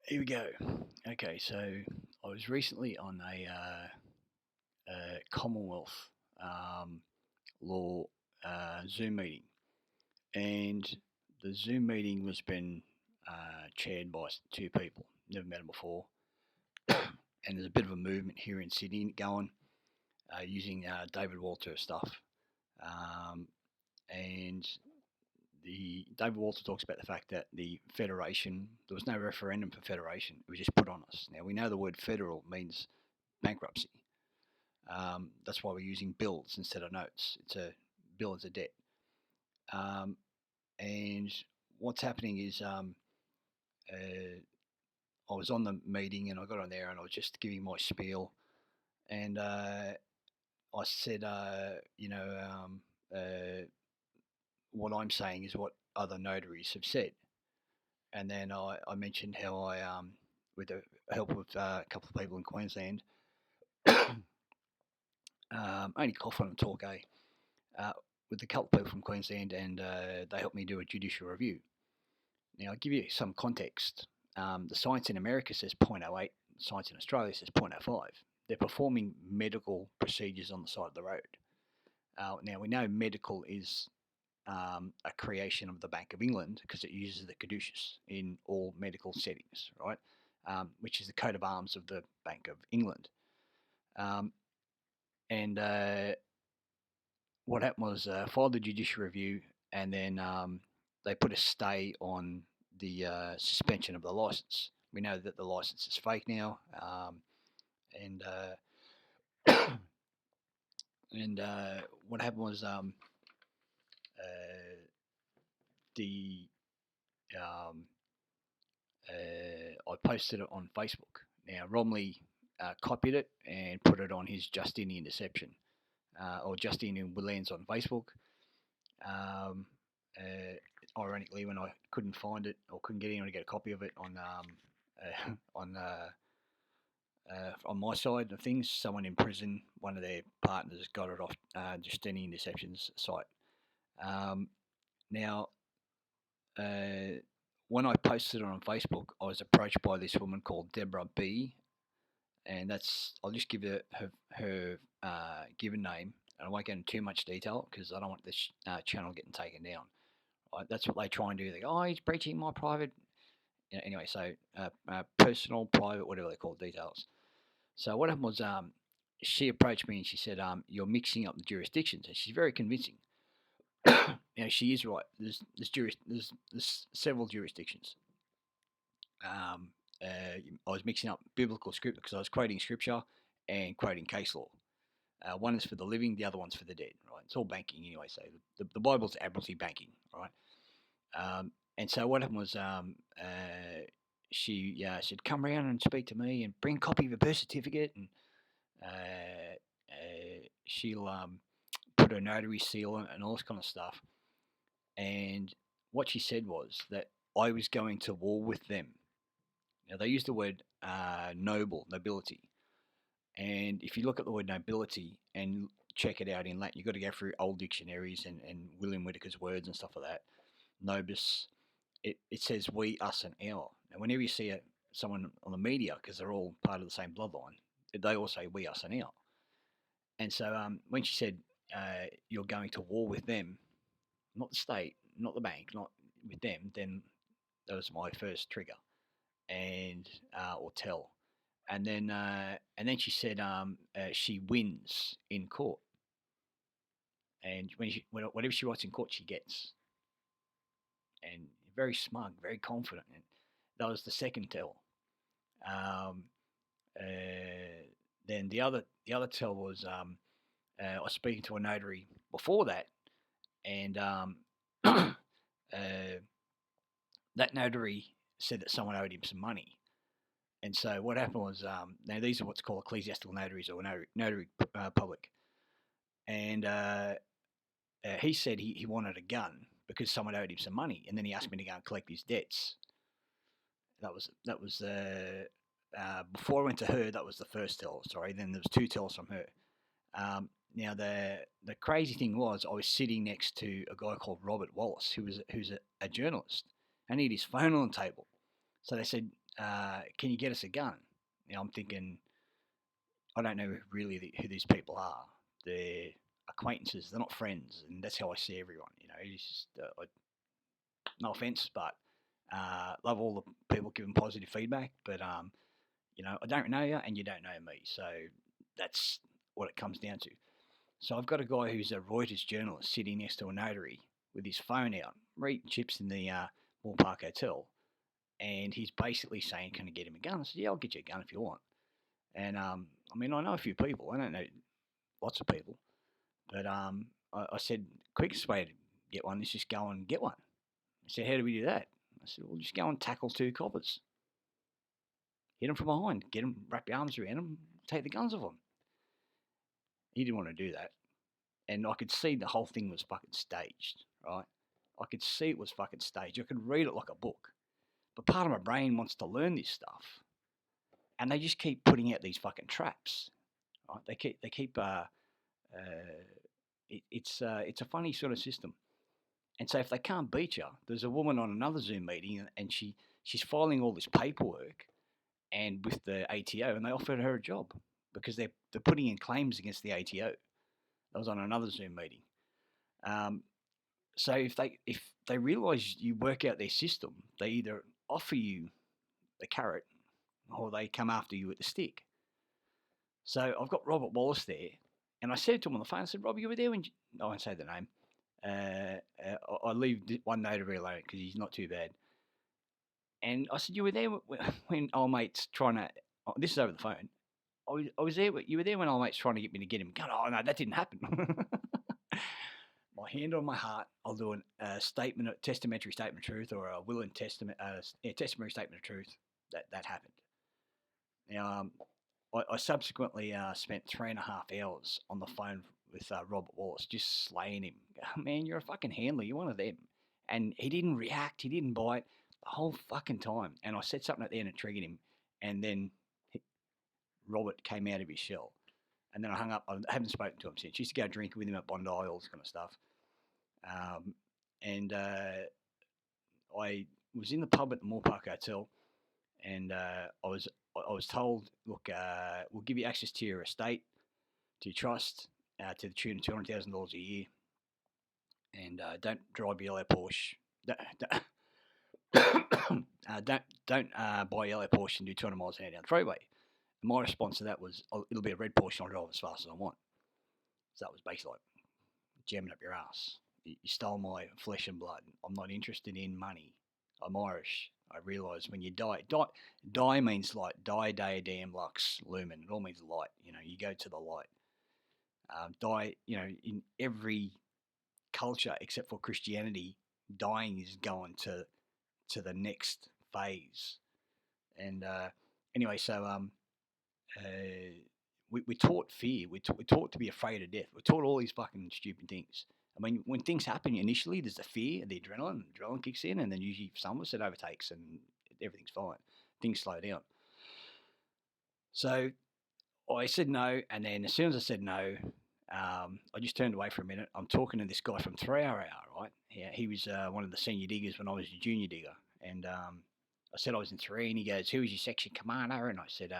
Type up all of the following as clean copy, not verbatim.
Here we go. Okay, so I was recently on a Commonwealth law Zoom meeting, and the Zoom meeting was been chaired by two people. Never met them before, and there's a bit of a movement here in Sydney going using David Walter stuff, um, and the David Walter talks about the fact that the federation there was no referendum for federation; it was just put on us. Now we know the word federal means bankruptcy. That's why we're using bills instead of notes. It's a bill is a debt. Um, and what's happening is I was on the meeting and I got on there and I was just giving my spiel and I said, what I'm saying is what other notaries have said. And then I mentioned how with the help of a couple of people in Queensland, only cough on and talk, eh? Uh, with a couple of people from Queensland, and they helped me do a judicial review. Now, I'll give you some context. The science in America says 0.08, science in Australia says 0.05. They're performing medical procedures on the side of the road. Now, we know medical is a creation of the Bank of England because it uses the caduceus in all medical settings, right? Which is the coat of arms of the Bank of England. And what happened was filed the judicial review, and then they put a stay on the suspension of the license. We know that the license is fake now, and and what happened was the um, I posted it on Facebook. Now Romley copied it and put it on his Justinian Deception or Justinian Woodlands on Facebook. Ironically, when I couldn't find it or couldn't get anyone to get a copy of it on my side of things, someone in prison, one of their partners, got it off Justinian Deception's site. Now, when I posted it on Facebook, I was approached by this woman called Deborah B, and I'll just give her given name, and I won't get into too much detail because I don't want this channel getting taken down. That's what they try and do. They go, oh, he's breaching my private. Anyway, so personal, private, whatever they call it, details. So what happened was she approached me and she said, you're mixing up the jurisdictions. And she's very convincing. She is right. There's several jurisdictions. I was mixing up biblical scripture because I was quoting scripture and quoting case law. One is for the living, the other one's for the dead, right? It's all banking anyway, so the Bible's admiralty banking, right? And so what happened was she said, come around and speak to me and bring a copy of your birth certificate, and she'll put her notary seal on it and all this kind of stuff. And what she said was that I was going to war with them. Now, they use the word nobility. And if you look at the word nobility and check it out in Latin, you've got to go through old dictionaries and William Whitaker's words and stuff like that. Nobis, it says we, us, and our. Now, whenever you see someone on the media, because they're all part of the same bloodline, they all say we, us, and our. And so when she said, you're going to war with them, not the state, not the bank, not with them, then that was my first trigger and or tell. And then she said she wins in court, and whatever she writes in court, she gets. And very smug, very confident. And that was the second tell. Then the other tell was I was speaking to a notary before that, and that notary said that someone owed him some money. And so what happened was, now these are what's called ecclesiastical notaries or notary public. And he said he wanted a gun because someone owed him some money, and then he asked me to go and collect his debts. That was before I went to her. That was the first tell. Sorry, then there was two tells from her. Now the crazy thing was, I was sitting next to a guy called Robert Wallace, who's a journalist, and he had his phone on the table. So they said, can you get us a gun? Now I'm thinking, I don't know really who these people are. They're acquaintances. They're not friends, and that's how I see everyone. It's just no offense, but love all the people giving positive feedback. But I don't know you, and you don't know me, so that's what it comes down to. So I've got a guy who's a Reuters journalist sitting next to a notary with his phone out, eating chips in the Moore Park Hotel, and he's basically saying, "Can I get him a gun?" I said, "Yeah, I'll get you a gun if you want." And I mean, I know a few people. I don't know lots of people, but I said, quickest way to get one is just go and get one. He said, "How do we do that?" I said, "Well, just go and tackle two coppers, hit them from behind, get them, wrap your arms around them, take the guns off them." He didn't want to do that, and I could see the whole thing was fucking staged, right? I could see it was fucking staged. I could read it like a book, but part of my brain wants to learn this stuff, and they just keep putting out these fucking traps. Right? It's a funny sort of system. And so if they can't beat you, there's a woman on another Zoom meeting, and she's filing all this paperwork, and with the ATO, and they offered her a job because they're putting in claims against the ATO. That was on another Zoom meeting. So if they realise you work out their system, they either offer you the carrot or they come after you with the stick. So I've got Robert Wallace there, and I said to him on the phone, I said, "Rob, you were there when I won't say the name. I leave one notary alone because he's not too bad." And I said, "You were there when old mate's trying to." Oh, this is over the phone. I was there. You were there when old mate's trying to get me to get him. God, oh no, that didn't happen. My hand on my heart, I'll do a testamentary statement of truth, or a will and testimony statement of truth that happened. Now, I subsequently spent 3.5 hours on the phone with Robert Wallace, just slaying him. Man, you're a fucking handler. You're one of them. And he didn't react. He didn't bite the whole fucking time. And I said something at the end and triggered him. And then Robert came out of his shell. And then I hung up. I haven't spoken to him since. Used to go drinking with him at Bondi, all this kind of stuff. And I was in the pub at the Moore Park Hotel, and I was told, look, we'll give you access to your estate, to your trust, to the tune of $200,000 a year, and don't drive a yellow Porsche. Don't buy a yellow Porsche and do 200 miles an hour down the freeway. And my response to that was, it'll be a red Porsche and I'll drive as fast as I want. So that was basically like jamming up your ass. You stole my flesh and blood. I'm not interested in money. I'm Irish. I realise when you die means light. Die, day, damn, lux, lumen. It all means light. You go to the light. Die, in every culture except for Christianity, dying is going to the next phase. And anyway, so we're taught fear. We're taught to be afraid of death. We're taught all these fucking stupid things. I mean, when things happen initially, there's the fear, the adrenaline. Adrenaline kicks in, and then usually for some of us it overtakes, and everything's fine. Things slow down. So I said no, and then as soon as I said no, I just turned away for a minute. I'm talking to this guy from 3 Hour Hour, right? Yeah, he was one of the senior diggers when I was a junior digger, and I said I was in 3, and he goes, "Who was your section commander?" And I said,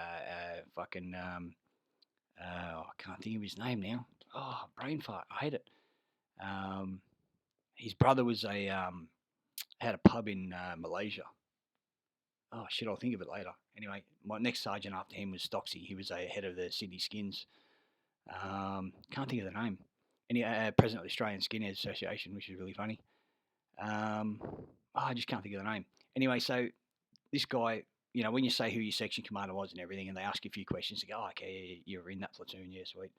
"Fucking." I can't think of his name now. Oh, brain fart. I hate it. His brother was had a pub in Malaysia. Oh shit, I'll think of it later. Anyway, my next sergeant after him was Stocksy. He was a head of the Sydney Skins. Can't think of the name. President of the Australian Skinheads Association, which is really funny. I just can't think of the name. Anyway, so this guy, when you say who your section commander was and everything, and they ask you a few questions, they go, "Oh, okay, you're in that platoon, yeah, sweet."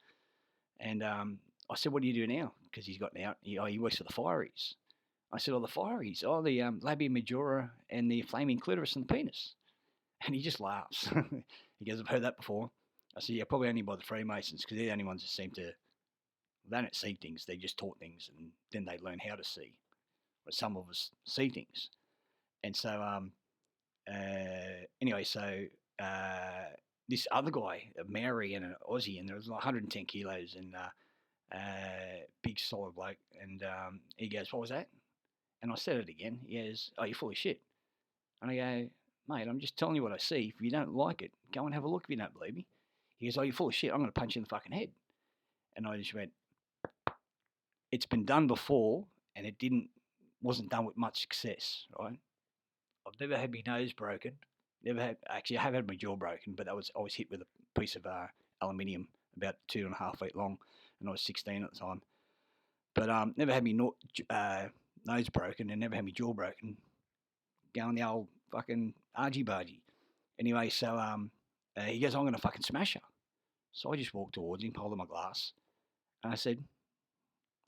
And I said, "What do you do now?" Because he's got now. He works for the Fireys. I said, "Oh, the Fireys. Oh, the labia majora and the flaming clitoris and the penis." And he just laughs. He goes, "I've heard that before." I said, "Yeah, probably only by the Freemasons, because they're the only ones that seem to, they don't see things, they just taught things, and then they learn how to see. But some of us see things." And so, anyway, so this other guy, a Maori and an Aussie, and there was like 110 kilos, and big solid bloke, and he goes, "What was that?" And I said it again. He goes, "Oh, you're full of shit." And I go, mate, I'm just telling you what I see. If you don't like it, go and have a look if you don't believe me. He goes, oh, you're full of shit. I'm going to punch you in the fucking head. And I just went, it's been done before, and wasn't done with much success, right? I've never had my nose broken. Actually, I have had my jaw broken, but I was hit with a piece of aluminium about 2.5 feet long, and I was 16 at the time. But never had my nose broken, and never had my jaw broken. Going the old fucking argy bargy. Anyway, so he goes, I'm going to fucking smash her. So I just walked towards him, pulled him my glass, and I said,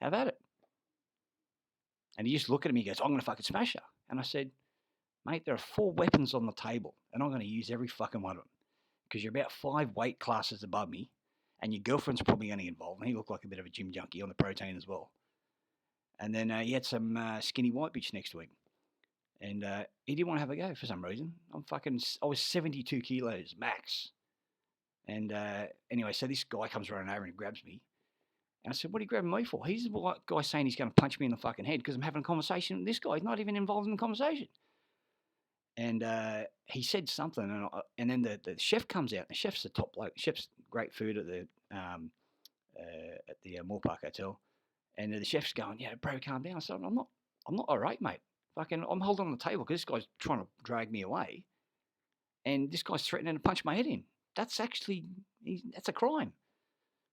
have at it. And he just looked at me and goes, I'm going to fucking smash her. And I said, mate, there are 4 weapons on the table, and I'm going to use every fucking one of them. Because you're about 5 weight classes above me, and your girlfriend's probably going to get involved. And he looked like a bit of a gym junkie on the protein as well. And then he had some skinny white bitch next to him. And he didn't want to have a go for some reason. I was 72 kilos max. And anyway, so this guy comes running over and grabs me. And I said, what are you grabbing me for? He's the guy saying he's going to punch me in the fucking head because I'm having a conversation with this guy. He's not even involved in the conversation. And he said something, and then the chef comes out. The chef's the top bloke. The chef's great food at the Moorpark Hotel. And the chef's going, yeah, bro, calm down. I said, I'm not all right, mate. Fucking, I'm holding on the table because this guy's trying to drag me away. And this guy's threatening to punch my head in. That's a crime.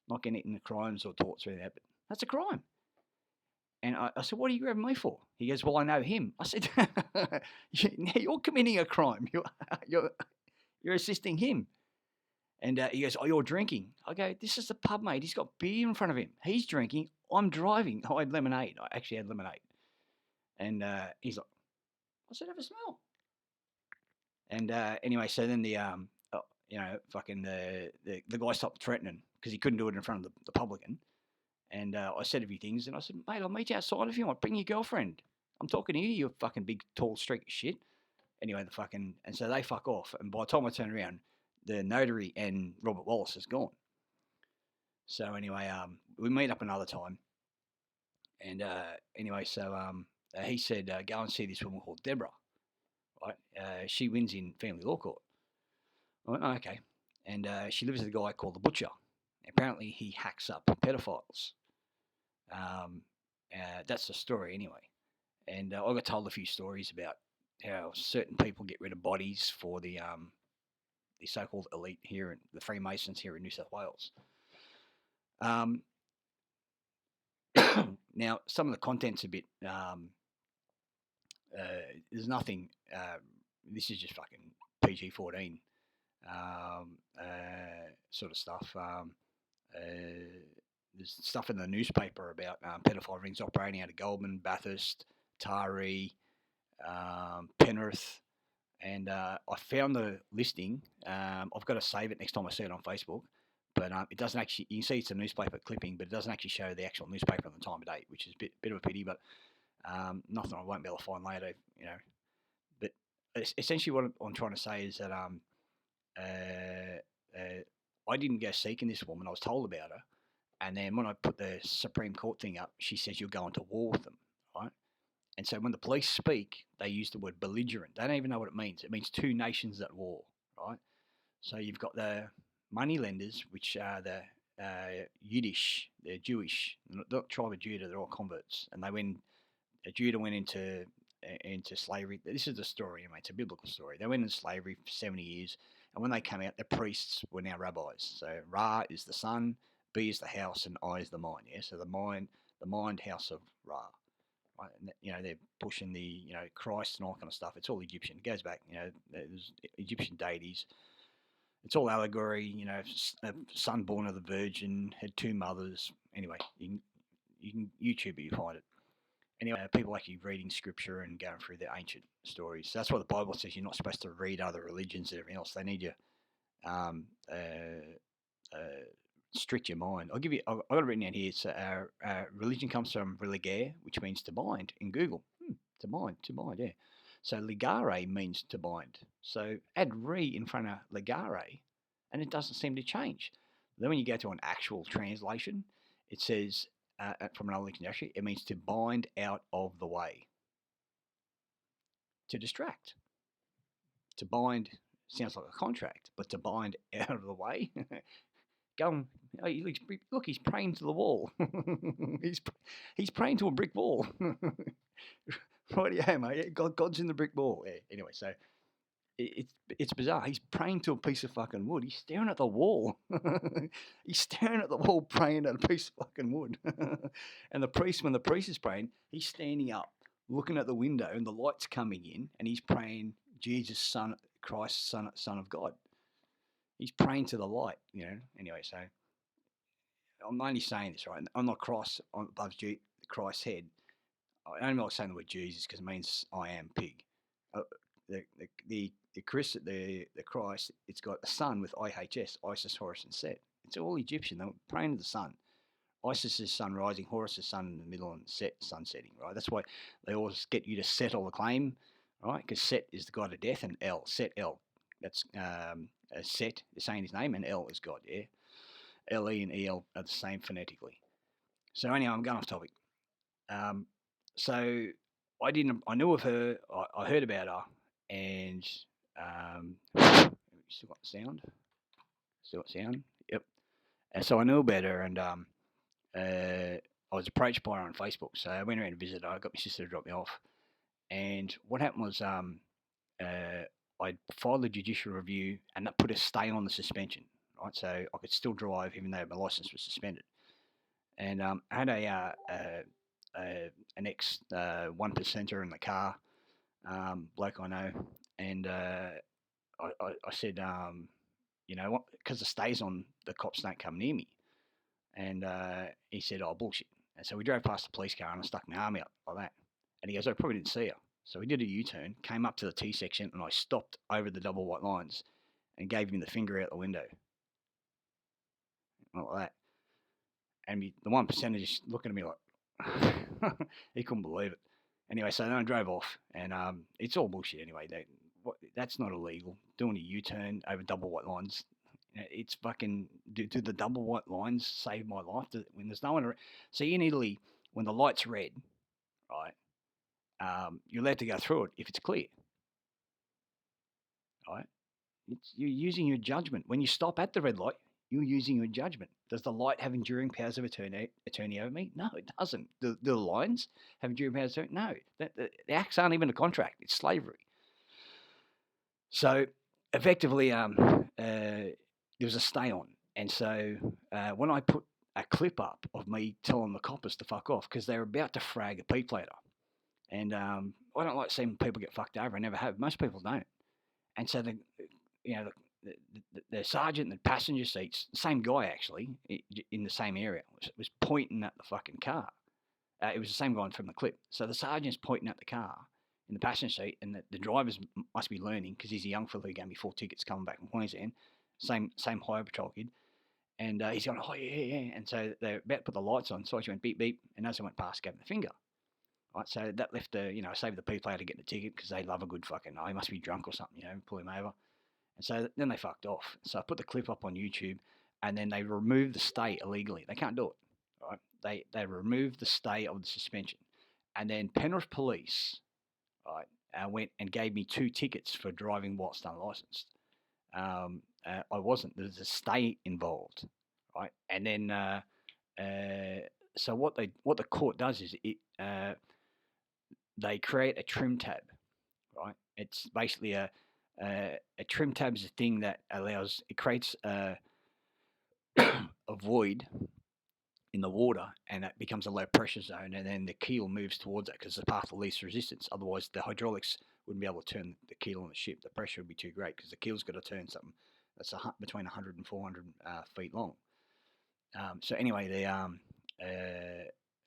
Not getting into crimes or torts or anything, but that's a crime. And I said, what are you grabbing me for? He goes, well, I know him. I said, you're committing a crime. You're assisting him. And he goes, oh, you're drinking. I go, this is the pub, mate. He's got beer in front of him. He's drinking. I'm driving. I had lemonade. I actually had lemonade. And he's like, I said, have a smell. And anyway, so then the guy stopped threatening because he couldn't do it in front of the publican. And I said a few things, and I said, mate, I'll meet you outside if you want. Bring your girlfriend. I'm talking to you, you fucking big, tall streak of shit. Anyway, and so they fuck off. And by the time I turn around, the notary and Robert Wallace is gone. So anyway, we meet up another time. And anyway, so he said, go and see this woman called Deborah. Right? She wins in family law court. I went, oh, okay. And she lives with a guy called the Butcher. Apparently, he hacks up pedophiles. That's the story anyway. And I got told a few stories about how certain people get rid of bodies for the so-called elite here, the Freemasons here in New South Wales. Now, some of the content's a bit. There's nothing. This is just fucking PG-14 sort of stuff. There's stuff in the newspaper about pedophile rings operating out of Goulburn, Bathurst, Taree, Penrith, and I found the listing. I've got to save it next time I see it on Facebook, but it doesn't actually. You can see it's a newspaper clipping, but it doesn't actually show the actual newspaper on the time of date, which is a bit of a pity. But nothing I won't be able to find later, you know. But essentially, what I'm trying to say is that I didn't go seeking this woman. I was told about her. And then when I put the Supreme Court thing up, she says you're going to war with them, right? And so when the police speak, they use the word belligerent. They don't even know what it means. It means two nations at war, right? So you've got the money lenders, which are the Yiddish, they're Jewish, not tribe of Judah, they're all converts. And Judah went into slavery. This is the story, anyway. It's a biblical story. They went into slavery for 70 years. And when they came out, the priests were now rabbis. So Ra is the sun, B is the house, and I is the mind. Yeah, so the mind house of Ra. Right? And, they're pushing the Christ and all that kind of stuff. It's all Egyptian. It goes back. There's Egyptian deities. It's all allegory. A son born of the Virgin, had 2 mothers. Anyway, you can YouTube it, you find it. Anyway, people like you reading scripture and going through the ancient stories. So that's what the Bible says. You're not supposed to read other religions and everything else. They need you strict your mind. I've got it written down here. It's religion comes from religare, which means to bind in Google. To bind, yeah. So ligare means to bind. So add re in front of ligare, and it doesn't seem to change. Then when you go to an actual translation, it says, from another dictionary, it means to bind out of the way. To distract. to bind sounds like a contract, but to bind out of the way, go and oh, look, he's praying to the wall. he's he's praying to a brick wall. Right, yeah, mate. God's in the brick wall. Yeah. Anyway, so it's bizarre. He's praying to a piece of fucking wood. He's staring at the wall. He's staring at the wall, praying at a piece of fucking wood. And the priest, when the priest is praying, he's standing up, looking at the window, and the light's coming in, and he's praying, Jesus, Son, Christ, Son of God. He's praying to the light, you know. Anyway, so I'm only saying this, right? On the cross, above Christ's head, I only like saying the word Jesus because it means I am pig. The Christ, it's got a sun with IHS, Isis, Horus, and Set. It's all Egyptian. They're praying to the sun. Isis is sun rising, Horus is sun in the middle, and Set sun setting. Right. That's why they always get you to settle the claim, right? Because Set is the god of death, and El, Set El. That's Set is saying his name, and El is God. Yeah. Le and El are the same phonetically. So anyhow, I'm going off topic. So I knew of her. I heard about her, and still got sound. Yep. And so I knew about her, and I was approached by her on Facebook. So I went around to visit her. I got my sister to drop me off, and what happened was I filed a judicial review, and that put a stay on the suspension. Right, so I could still drive even though my license was suspended. And I had an ex 1%er in the car, bloke I know, and I said, you know what, because the stays on, the cops don't come near me. And he said, oh, bullshit. And so we drove past the police car, and I stuck my arm out like that. And he goes, I probably didn't see her. So we did a U-turn, came up to the T section, and I stopped over the double white lines and gave him the finger out the window. Like that. And the 1%er just looking at me like, he couldn't believe it. Anyway, so then I drove off, and it's all bullshit anyway. That's not illegal. Doing a U-turn over double white lines, it's fucking, do the double white lines save my life? When there's no one around. See, in Italy, when the light's red, right, you're allowed to go through it if it's clear. Right? You're using your judgment. When you stop at the red light, you're using your judgment. Does the light have enduring powers of attorney over me? No, it doesn't. Do the lines have enduring powers of attorney? No. The acts aren't even a contract. It's slavery. So, effectively, there was a stay on. And so, when I put a clip up of me telling the coppers to fuck off because they're about to frag a P-plater. And I don't like seeing people get fucked over. I never have. Most people don't. And so, the sergeant in the passenger seats, same guy actually, in the same area, was pointing at the fucking car. It was the same guy from the clip. So the sergeant's pointing at the car in the passenger seat, and the drivers must be learning because he's a young fella who gave me 4 tickets coming back from Queensland, same highway patrol kid. And he's going, oh, yeah. And so they're about to put the lights on. So I just went beep, beep. And as I went past, gave him the finger. Right, so that left saved the P-player to get the ticket because they love a good fucking, he must be drunk or something, pull him over. And so then they fucked off. So I put the clip up on YouTube, and then they removed the stay illegally. They can't do it, right? They removed the stay of the suspension. And then Penrith Police, right, went and gave me 2 tickets for driving whilst unlicensed. I wasn't. There's a stay involved, right? And then, so what the court does is they create a trim tab, right? It's basically a trim tab is a thing that creates a void in the water, and that becomes a low pressure zone, and then the keel moves towards that because it's the path of least resistance. Otherwise, the hydraulics wouldn't be able to turn the keel on the ship. The pressure would be too great because the keel's got to turn something that's between 100 and 400 feet long. So anyway,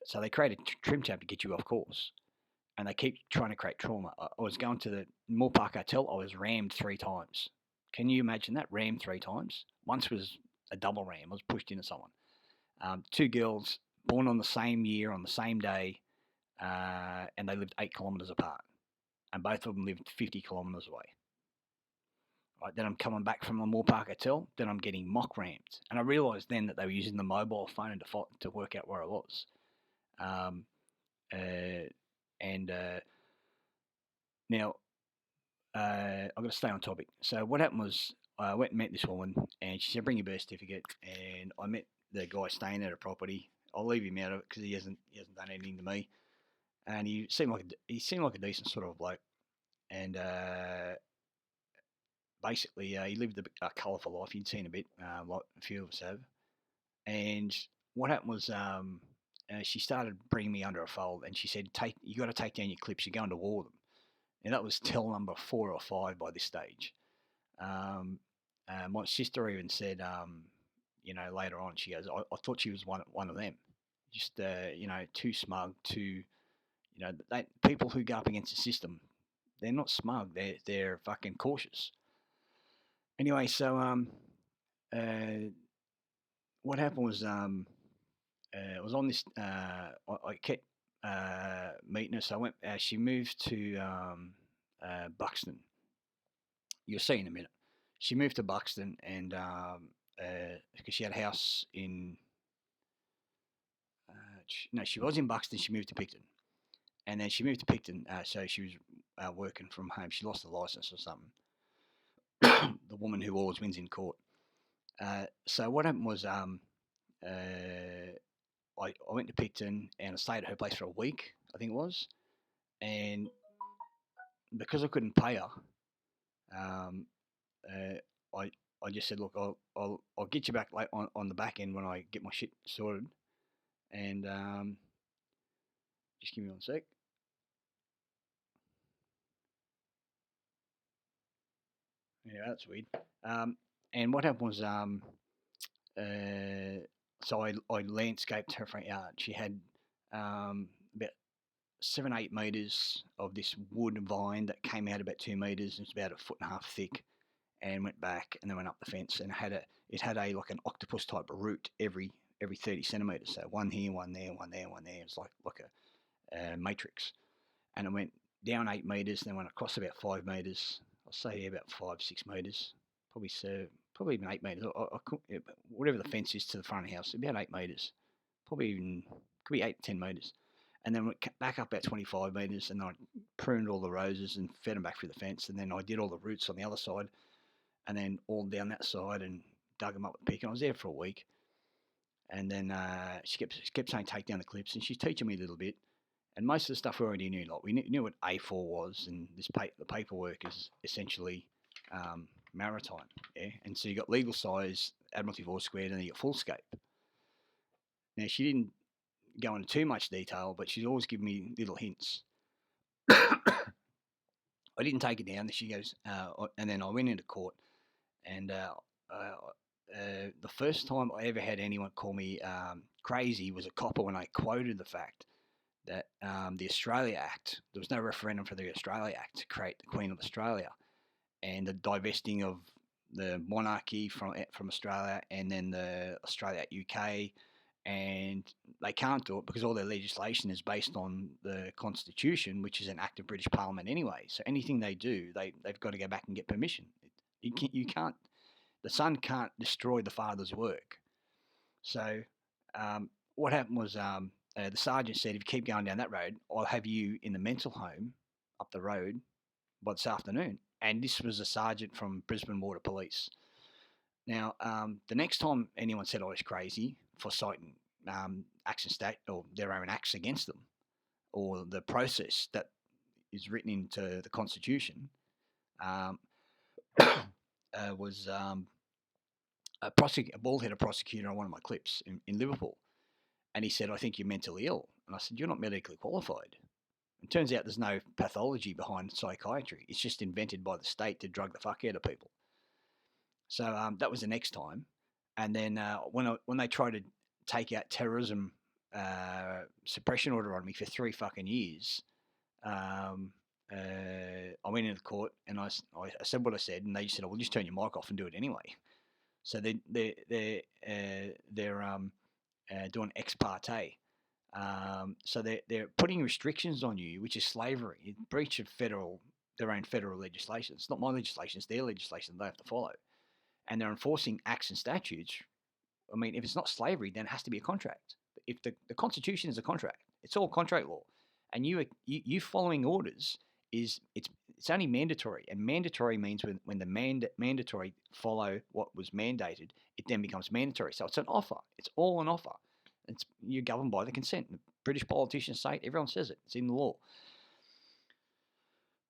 so they create a trim tab to get you off course, and they keep trying to create trauma. I was going to the Moore Park Hotel. I was rammed 3 times. Can you imagine that? Rammed 3 times. Once was a double ram. I was pushed into someone. 2 girls born on the same year, on the same day, and they lived 8 kilometres apart. And both of them lived 50 kilometres away. Right, then I'm coming back from the Moore Park Hotel. Then I'm getting mock rammed. And I realised then that they were using the mobile phone to work out where I was. Now, I've got to stay on topic. So what happened was I went and met this woman, and she said, "Bring your birth certificate." And I met the guy staying at her property. I'll leave him out of it because he hasn't done anything to me, and he seemed like a decent sort of bloke. And basically, he lived a colourful life. You'd seen a bit, like a few of us have. And what happened was, she started bringing me under a fold, and she said, "Take, you got to take down your clips. You're going to war with them." And that was tell number 4 or 5 by this stage. Um, my sister even said, later on, she goes, I thought she was one of them, just too smug, people who go up against the system, they're not smug, they're fucking cautious. Anyway, so uh, what happened was, I was on this, I kept meeting her, so I went. She moved to Buxton. You'll see in a minute. She moved to Buxton, and because she had a house in, no, she was in Buxton. She moved to Picton, and then she moved to Picton. So she was working from home. She lost the license or something. The woman who always wins in court. So what happened was, I went to Picton and I stayed at her place for a week, I think it was, and because I couldn't pay her, um, I I just said, look, I'll get you back like on the back end when I get my shit sorted, and just give me one sec. Yeah, that's weird. And what happened was, so I landscaped her front yard. She had about 7 8 meters of this wood vine that came out about 2 meters. It's about a foot and a half thick, and went back and then went up the fence, and it had a like an octopus type of root every 30 centimeters. So one here, one there, one there, one there. It's like a matrix, and it went down 8 meters, then went across about 5 meters. I'll say about 5 6 meters, probably probably even 8 meters. Whatever the fence is to the front of the house, about 8 meters, probably even could be 8 10 meters. And then went back up about 25 meters, and I pruned all the roses and fed them back through the fence. And then I did all the roots on the other side, and then all down that side, and dug them up with a pick. And I was there for a week, and then she kept saying take down the clips, and she's teaching me a little bit. And most of the stuff we already knew, like we knew what A4 was, and the paperwork is essentially maritime, yeah. And so you got legal size, Admiralty Four squared, and then you got full scape. Now she didn't go into too much detail, but she's always given me little hints. I didn't take it down. She goes, and then I went into court, and the first time I ever had anyone call me crazy was a copper when I quoted the fact that the Australia Act, there was no referendum for the Australia Act to create the Queen of Australia, and the divesting of the monarchy from Australia, and then the Australia UK, and they can't do it because all their legislation is based on the Constitution, which is an act of British Parliament anyway. So anything they do, they've got to go back and get permission. You can't, the son can't destroy the father's work. So what happened was, the sergeant said, if you keep going down that road, I'll have you in the mental home up the road by this afternoon. And this was a sergeant from Brisbane Water Police. Now, the next time anyone said I was crazy for citing acts and stat or their own acts against them, or the process that is written into the Constitution, was a bald-headed prosecutor on one of my clips in Liverpool, and he said, "I think you're mentally ill," and I said, "You're not medically qualified." It turns out there's no pathology behind psychiatry. It's just invented by the state to drug the fuck out of people. So that was the next time. And then when they tried to take out terrorism suppression order on me for 3 fucking years, I went into court and I said what I said, and they just said, "Oh, "Well, just turn your mic off and do it anyway." So they're doing ex parte. So they're putting restrictions on you, which is slavery, in breach of their own federal legislation. It's not my legislation; it's their legislation they have to follow, and they're enforcing acts and statutes. I mean, if it's not slavery, then it has to be a contract. If the Constitution is a contract, it's all contract law, and you following orders is it's only mandatory, and mandatory means when the mandatory follow what was mandated, it then becomes mandatory. So it's an offer. It's all an offer. You're governed by the consent. The British politicians say it. Everyone says it. It's in the law.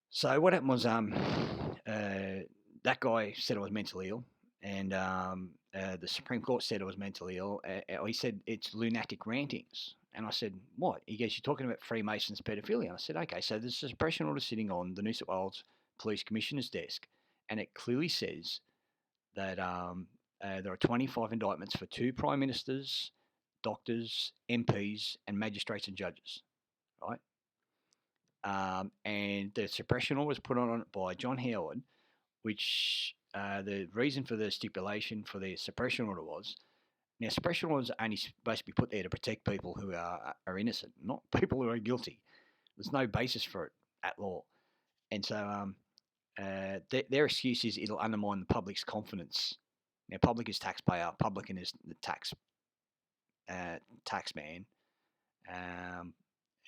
So what happened was that guy said I was mentally ill, and the Supreme Court said I was mentally ill. He said it's lunatic rantings. And I said, what? He goes, you're talking about Freemasons pedophilia. And I said, okay, so there's a suppression order sitting on the New South Wales Police Commissioner's desk, and it clearly says that there are 25 indictments for 2 Prime Ministers, doctors, MPs, and magistrates and judges, right? And the suppression order was put on it by John Howard, which the reason for the stipulation for the suppression order was, now suppression orders are only supposed to be put there to protect people who are innocent, not people who are guilty. There's no basis for it at law. And so their excuse is it'll undermine the public's confidence. Now, public is taxpayer, publican is the taxman,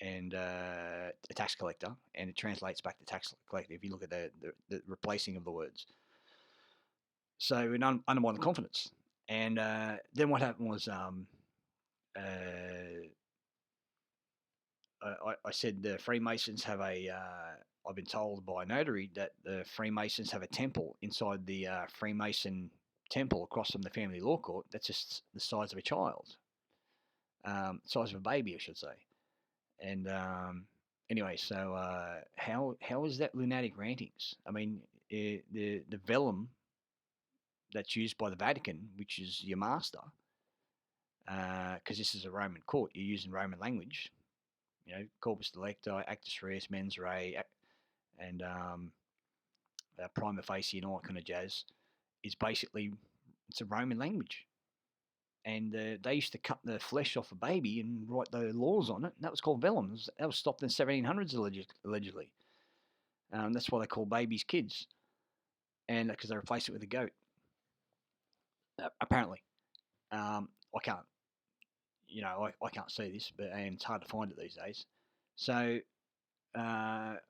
and a tax collector, and it translates back to tax collector if you look at the replacing of the words. So it undermined the confidence. And then what happened was I said the Freemasons have I've been told by a notary that the Freemasons have a temple inside the Freemason temple across from the family law court that's just the size of a child. Size of a baby, I should say. And anyway, so how is that lunatic rantings? I mean, the vellum that's used by the Vatican, which is your master, because this is a Roman court, you're using Roman language, corpus delicti, actus reus, mens rea, and prima facie and all that kind of jazz, is basically, it's a Roman language. And they used to cut the flesh off a baby and write the laws on it, and that was called vellum. That was stopped in the 1700s, allegedly. That's why they call babies kids, and because they replaced it with a goat. Apparently. I can't, I can't see this, and it's hard to find it these days. So I've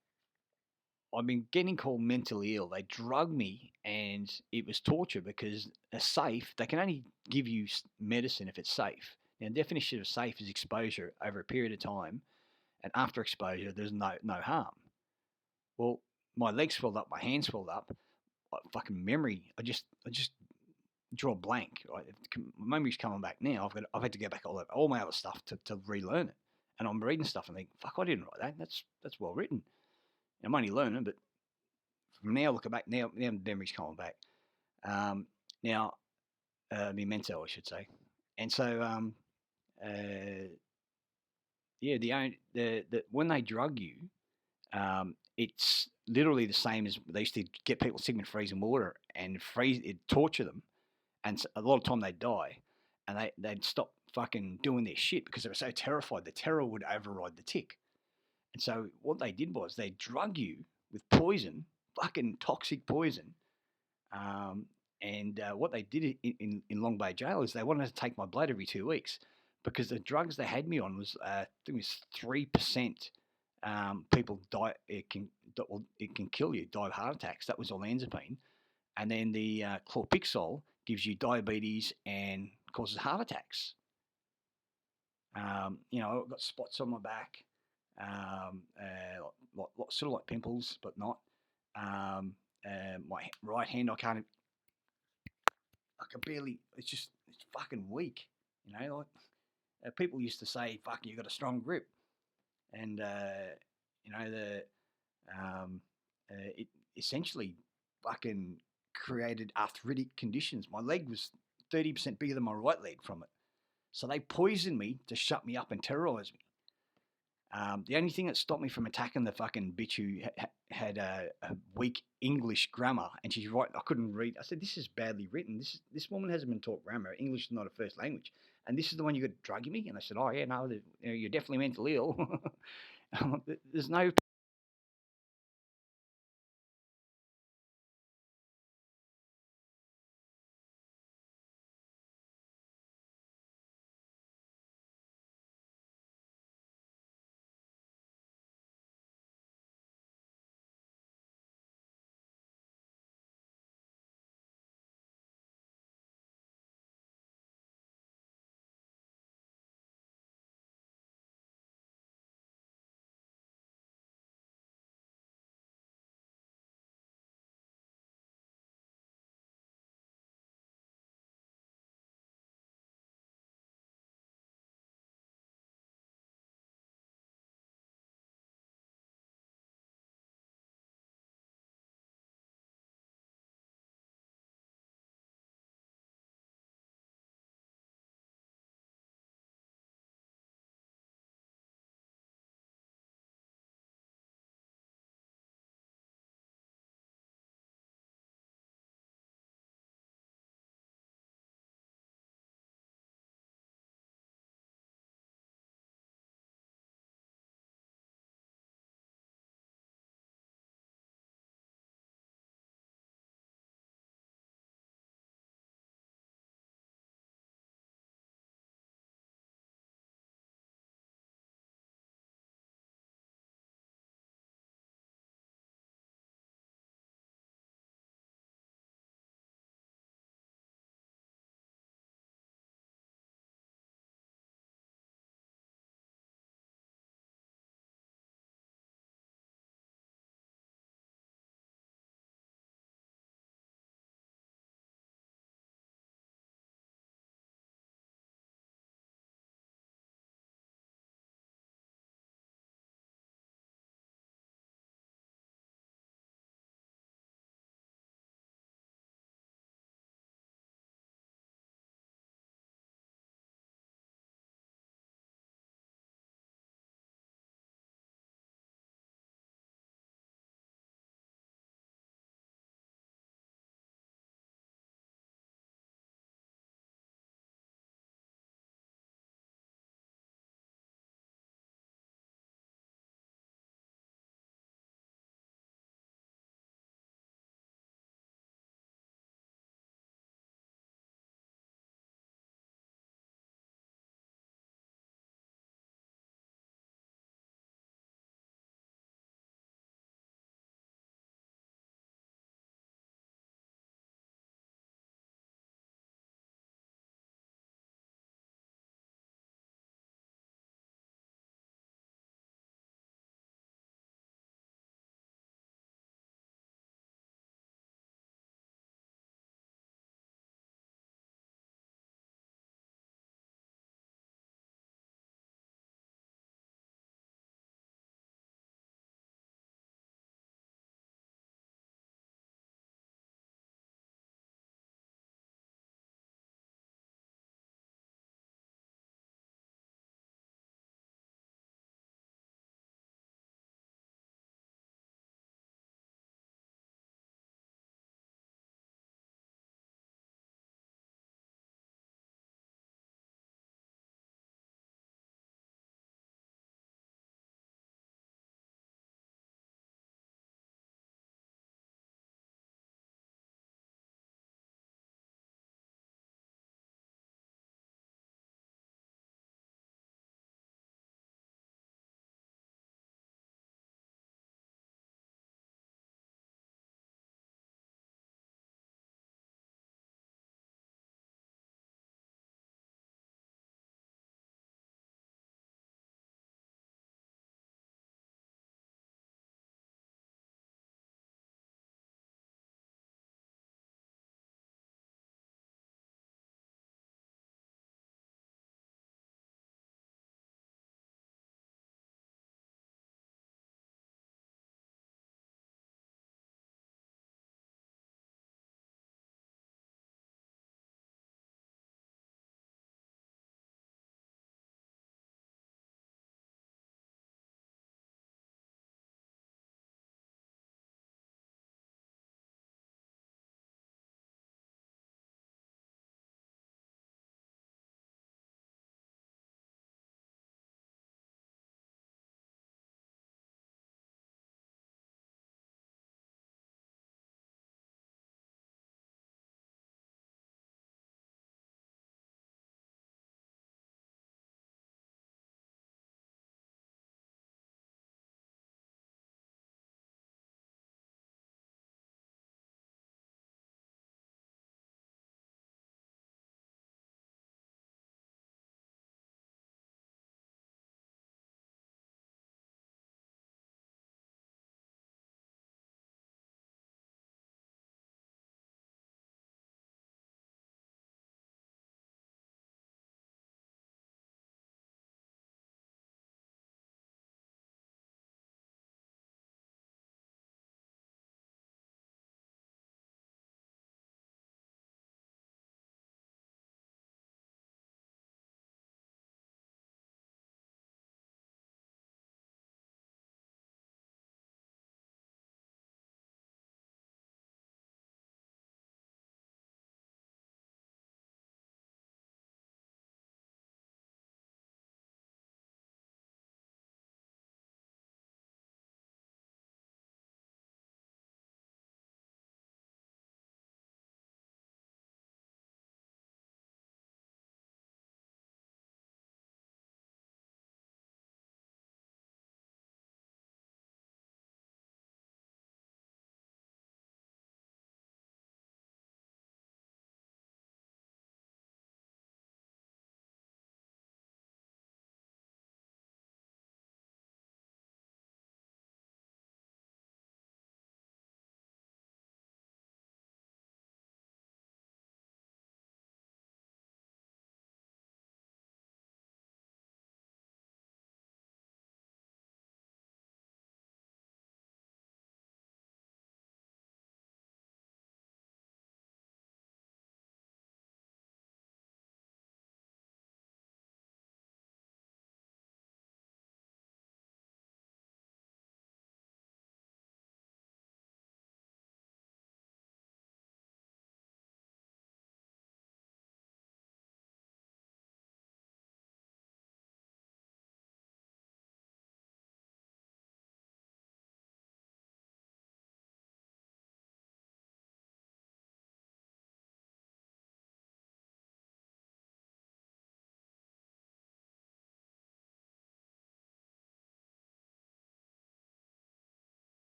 been getting called mentally ill. They drugged me, and it was torture because a safe, they can only give you medicine if it's safe. Now, the definition of safe is exposure over a period of time, and after exposure, there's no harm. Well, my legs swelled up, my hands swelled up, fucking memory. I just draw a blank. Right? My memory's coming back now. I've had to go back all my other stuff to relearn it, and I'm reading stuff and think, fuck, I didn't write that. That's well written. I'm only learning, but from now looking back, now the memory's coming back. Now, memento, I should say. And so, when they drug you, it's literally the same as they used to get people sick and freeze in water and torture them, and a lot of time they'd die, and they'd stop fucking doing their shit because they were so terrified. The terror would override the tick. And so what they did was they drug you with poison, fucking toxic poison. And what they did in Long Bay Jail is they wanted to take my blood every 2 weeks because the drugs they had me on was, I think it was 3%. People die. It can kill you. Die of heart attacks. That was olanzapine, and then the chlorpixol gives you diabetes and causes heart attacks. I've got spots on my back. Sort of like pimples, but not. My right hand, I can barely. It's fucking weak. People used to say, "Fuck, you got a strong grip," and it essentially fucking created arthritic conditions. My leg was 30% bigger than my right leg from it. So they poisoned me to shut me up and terrorise me. The only thing that stopped me from attacking the fucking bitch who had a weak English grammar, and she's right, I couldn't read. I said, this is badly written. This woman hasn't been taught grammar. English is not a first language. And this is the one you got drugging me? And I said, oh, yeah, no, you're definitely mentally ill. There's no